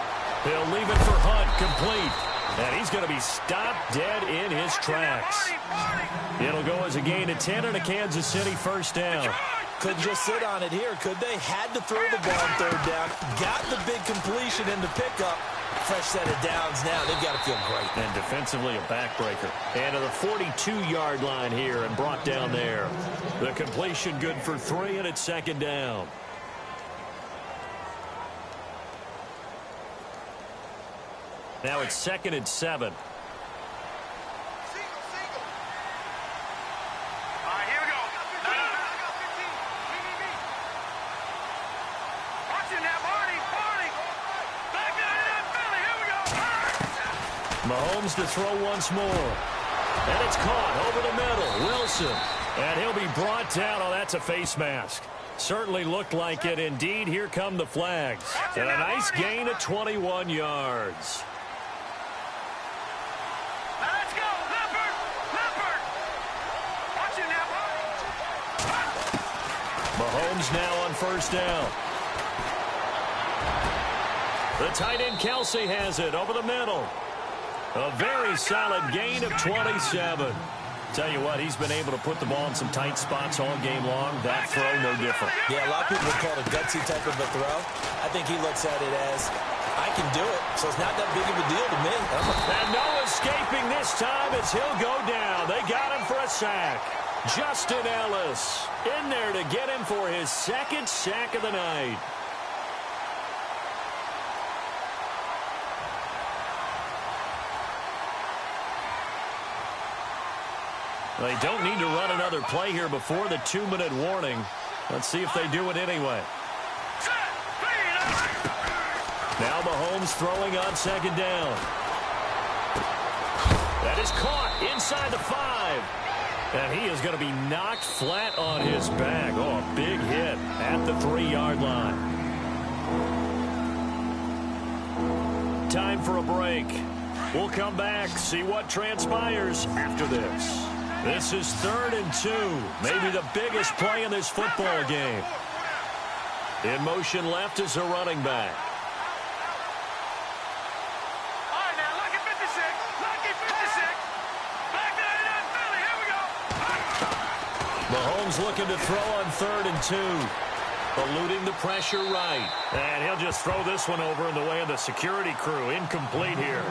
He'll leave it for Hunt, complete. And he's going to be stopped dead in his tracks. It'll go as a gain of 10 and a Kansas City first down. Couldn't just sit on it here, could they? Had to throw the ball on third down. Got the big completion in the pickup. Fresh set of downs now. They've got to feel great. And defensively a backbreaker. And to the 42-yard line here and brought down there. The completion good for 3, and it's second down. Now it's 2nd and 7. Mahomes to throw once more. And it's caught over the middle. Wilson. And he'll be brought down. Oh, that's a face mask. Certainly looked like it. Indeed, here come the flags. And a nice gain of 21 yards. Let's go, Leopard! Leopard! Watch it now. Mahomes now on first down. The tight end Kelsey has it over the middle. A very solid gain of 27. Tell you what, he's been able to put the ball in some tight spots all game long. That throw, no different. Yeah, a lot of people would call it a gutsy type of a throw. I think he looks at it as, I can do it, so it's not that big of a deal to me. And no escaping this time as he'll go down. They got him for a sack. Justin Ellis in there to get him for his second sack of the night. They don't need to run another play here before the 2-minute warning. Let's see if they do it anyway. Now Mahomes throwing on second down. That is caught inside the 5. And he is going to be knocked flat on his back. Oh, a big hit at the 3-yard line. Time for a break. We'll come back, see what transpires after this. This is 3rd and 2. Maybe the biggest play in this football game. In motion left is a running back. All right, now, lucky 56. Lucky 56. Back to that Philly. Here we go. Mahomes looking to throw on 3rd and 2. Eluding the pressure right. And he'll just throw this one over in the way of the security crew. Incomplete here.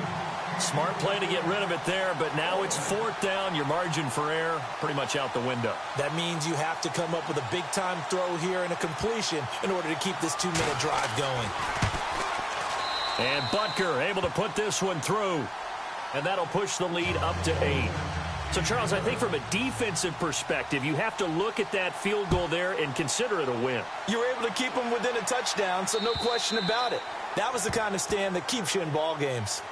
Smart play to get rid of it there, but now it's 4th down. Your margin for error pretty much out the window. That means you have to come up with a big-time throw here and a completion in order to keep this 2-minute drive going. And Butker able to put this one through. And that'll push the lead up to 8. So, Charles, I think from a defensive perspective, you have to look at that field goal there and consider it a win. You were able to keep them within a touchdown, so no question about it. That was the kind of stand that keeps you in ball games.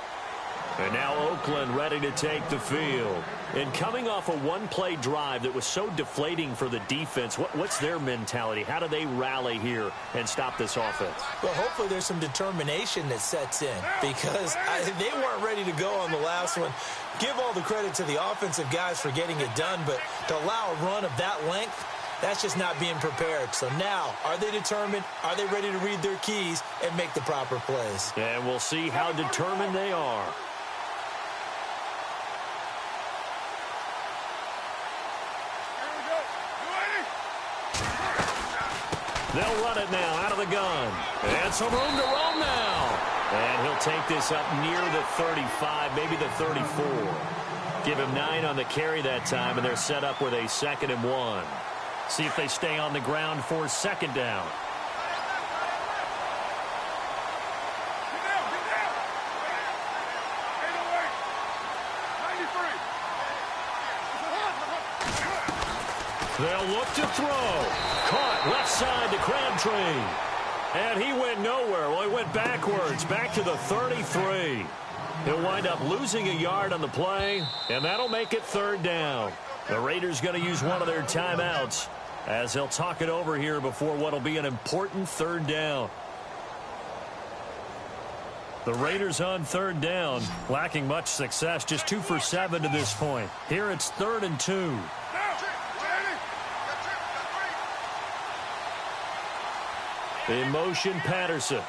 And now Oakland ready to take the field. And coming off a one-play drive that was so deflating for the defense, what's their mentality? How do they rally here and stop this offense? Well, hopefully there's some determination that sets in because they weren't ready to go on the last one. Give all the credit to the offensive guys for getting it done, but to allow a run of that length, that's just not being prepared. So now, are they determined? Are they ready to read their keys and make the proper plays? And we'll see how determined they are. They'll run it now out of the gun. And some room to roam now. And he'll take this up near the 35, maybe the 34. Give him 9 on the carry that time, and they're set up with a 2nd and 1. See if they stay on the ground for 2nd down. They'll look to throw. Caught left side to Crabtree. And he went nowhere. Well, he went backwards, back to the 33. He'll wind up losing a yard on the play, and that'll make it 3rd down. The Raiders going to use one of their timeouts as they'll talk it over here before what'll be an important 3rd down. The Raiders on 3rd down, lacking much success, just 2 for 7 to this point. Here it's 3rd and 2. In motion, Patterson.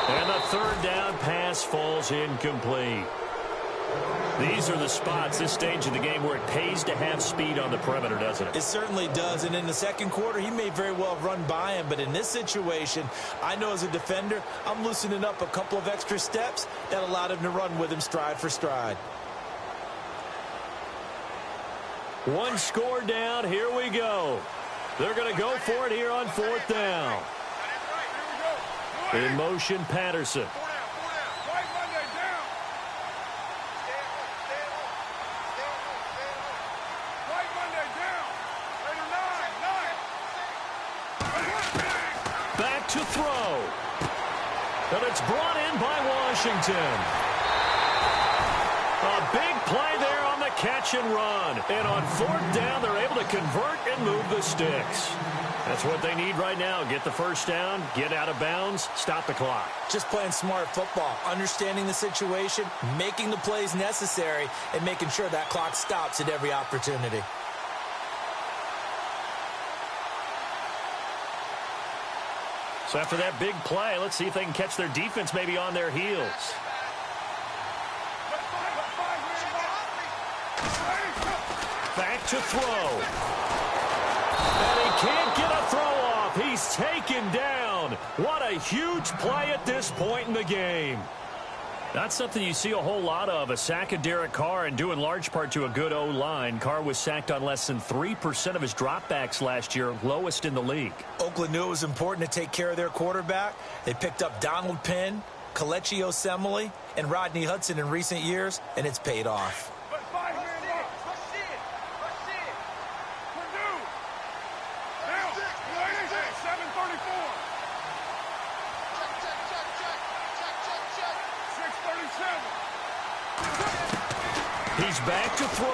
And the third down pass falls incomplete. These are the spots, this stage of the game, where it pays to have speed on the perimeter, doesn't it? It certainly does, and in the second quarter, he may very well run by him, but in this situation, I know as a defender, I'm loosening up a couple of extra steps that allowed him to run with him stride for stride. One score down, here we go. They're going to go for it here on fourth down. In motion, Patterson. Back to throw. And it's brought in by Washington. A big play there on the catch and run. And on fourth down, they're able to convert and move the sticks. That's what they need right now. Get the first down, get out of bounds, stop the clock. Just playing smart football, understanding the situation, making the plays necessary, and making sure that clock stops at every opportunity. So after that big play, let's see if they can catch their defense maybe on their heels. Back to throw. And he can't get a throw off. He's taken down. What a huge play at this point in the game. That's something you see a whole lot of, a sack of Derek Carr, and due in large part to a good O-line. Carr was sacked on less than 3% of his dropbacks last year, lowest in the league. Oakland knew it was important to take care of their quarterback. They picked up Donald Penn, Kelechi Osemele, and Rodney Hudson in recent years, and it's paid off. He's back to throw.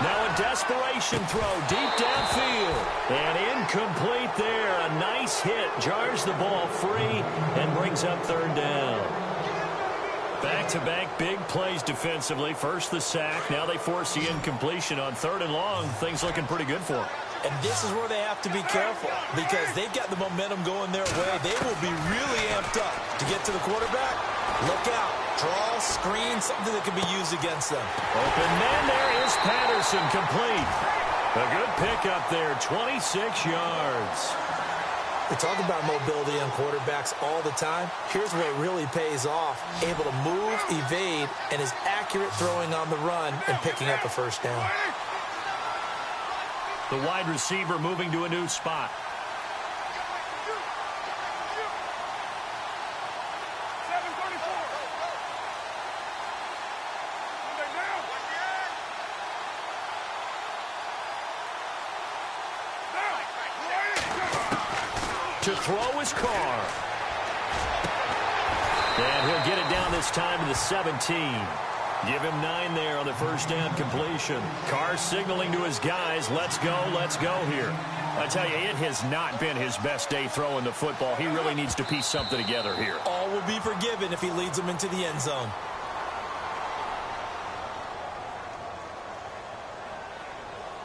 Now a desperation throw deep downfield. And incomplete there. A nice hit. Jars the ball free and brings up third down. Back-to-back big plays defensively. First the sack. Now they force the incompletion on third and long. Things looking pretty good for them. And this is where they have to be careful because they've got the momentum going their way. They will be really amped up to get to the quarterback. Look out. Draw, screen, something that can be used against them. Open man, there is Patterson, complete. A good pickup there, 26 yards. We talk about mobility on quarterbacks all the time. Here's where it really pays off. Able to move, evade, and is accurate throwing on the run and picking up a first down. The wide receiver moving to a new spot. To throw is Carr. And he'll get it down this time to the 17. Give him 9 there on the first down completion. Carr signaling to his guys, let's go here. I tell you, it has not been his best day throwing the football. He really needs to piece something together here. All will be forgiven if he leads them into the end zone.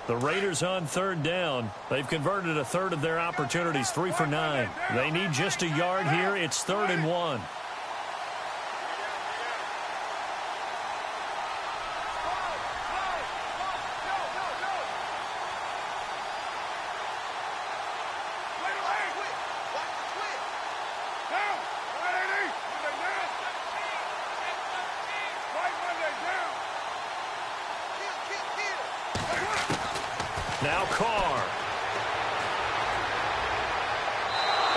The Raiders on third down. They've converted a third of their opportunities, 3 for 9. They need just a yard here. It's 3rd and 1. Now Carr.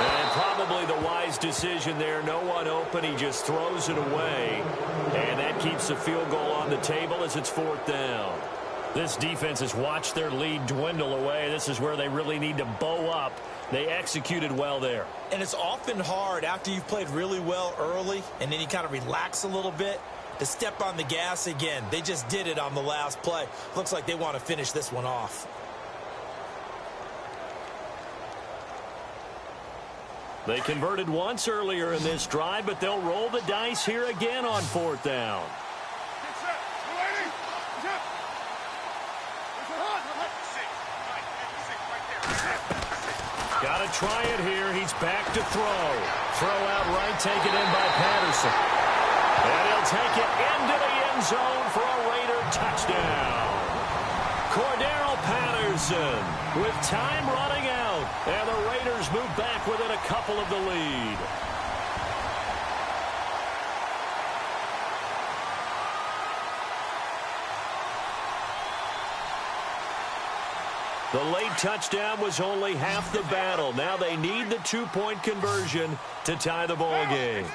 And probably the wise decision there. No one open. He just throws it away. And that keeps the field goal on the table as it's 4th down. This defense has watched their lead dwindle away. This is where they really need to bow up. They executed well there. And it's often hard after you've played really well early and then you kind of relax a little bit to step on the gas again. They just did it on the last play. Looks like they want to finish this one off. They converted once earlier in this drive, but they'll roll the dice here again on 4th down. Got to try it here. He's back to throw. Throw out right, taken in by Patterson. And he'll take it into the end zone for a Raider touchdown. Cordero Patterson with time running out. And the Raiders move back within a couple of the lead. The late touchdown was only half the battle. Now they need the two-point conversion to tie the ball game.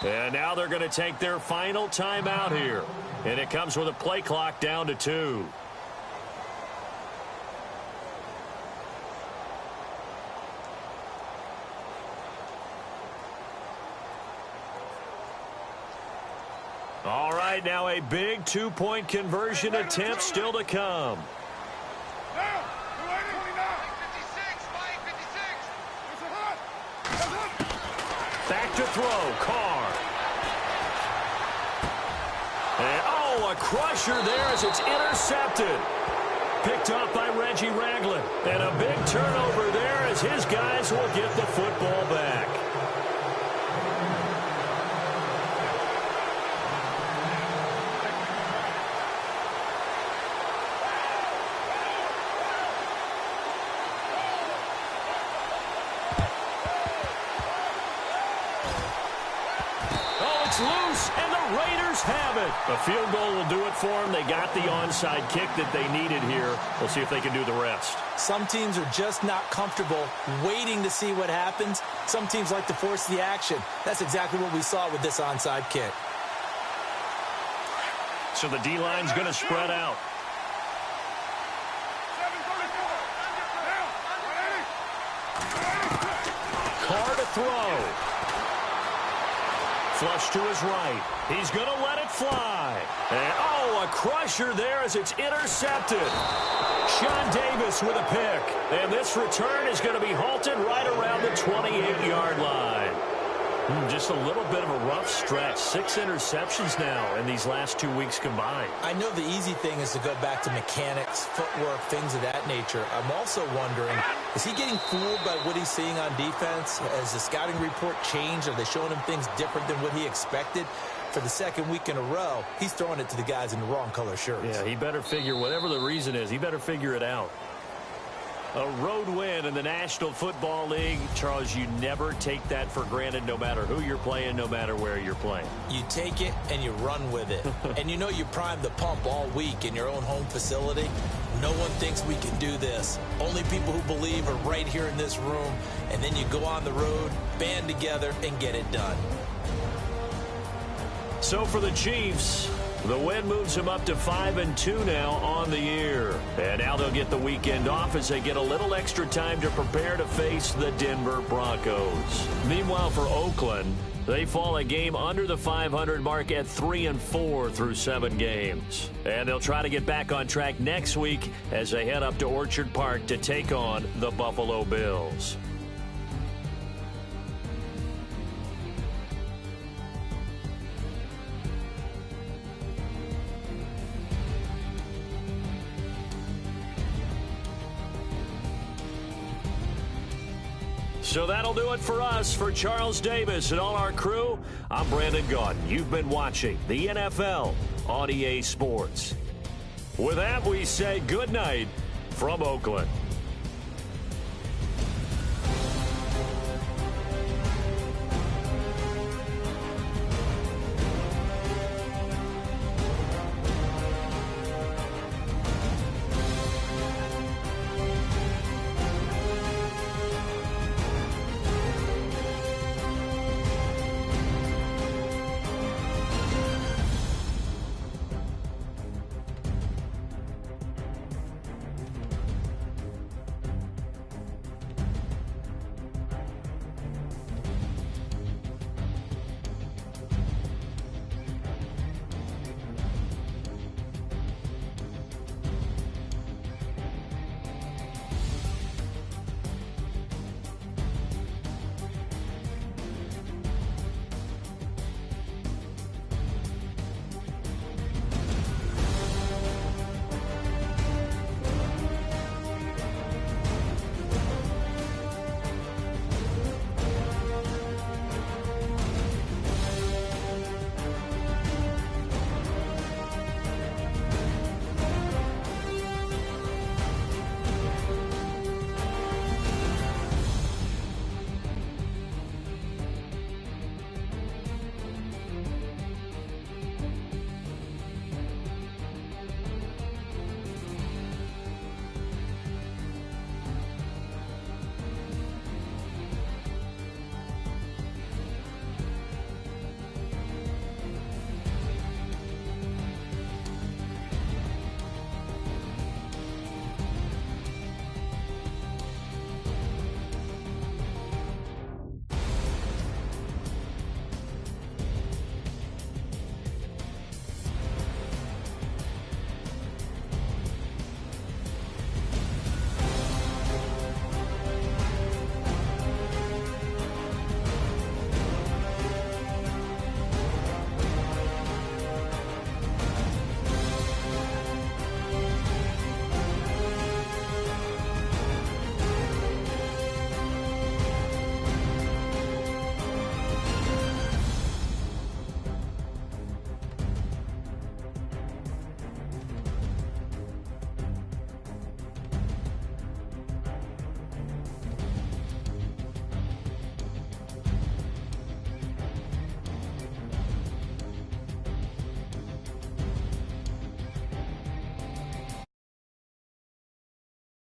And now they're going to take their final timeout here. And it comes with a play clock down to 2. All right, now a big two-point conversion attempt still to come. Back to throw, Carr. And, oh, a crusher there as it's intercepted. Picked off by Reggie Ragland. And a big turnover there as his guys will get the football back. Loose, and the Raiders have it. A field goal will do it for them. They got the onside kick that they needed here. We'll see if they can do the rest. Some teams are just not comfortable waiting to see what happens. Some teams like to force the action. That's exactly what we saw with this onside kick. So the D-line's going to spread out. Carr to throw. Flush to his right. He's going to let it fly. And, oh, a crusher there as it's intercepted. Sean Davis with a pick. And this return is going to be halted right around the 28-yard line. Just a little bit of a rough stretch. 6 interceptions now in these last 2 weeks combined. I know the easy thing is to go back to mechanics, footwork, things of that nature. I'm also wondering, is he getting fooled by what he's seeing on defense? Has the scouting report changed? Are they showing him things different than what he expected? For the second week in a row, he's throwing it to the guys in the wrong color shirts. Yeah, he better figure, whatever the reason is, he better figure it out. A road win in the National Football League. Charles, you never take that for granted no matter who you're playing, no matter where you're playing. You take it and you run with it. And you know you primed the pump all week in your own home facility. No one thinks we can do this. Only people who believe are right here in this room. And then you go on the road, band together, and get it done. So for the Chiefs, the win moves them up to 5-2 now on the year. And now they'll get the weekend off as they get a little extra time to prepare to face the Denver Broncos. Meanwhile, for Oakland, they fall a game under the 500 mark at 3-4 through 7 games. And they'll try to get back on track next week as they head up to Orchard Park to take on the Buffalo Bills. So that'll do it for us. For Charles Davis and all our crew, I'm Brandon Gaudin. You've been watching the NFL on EA Sports. With that, we say good night from Oakland.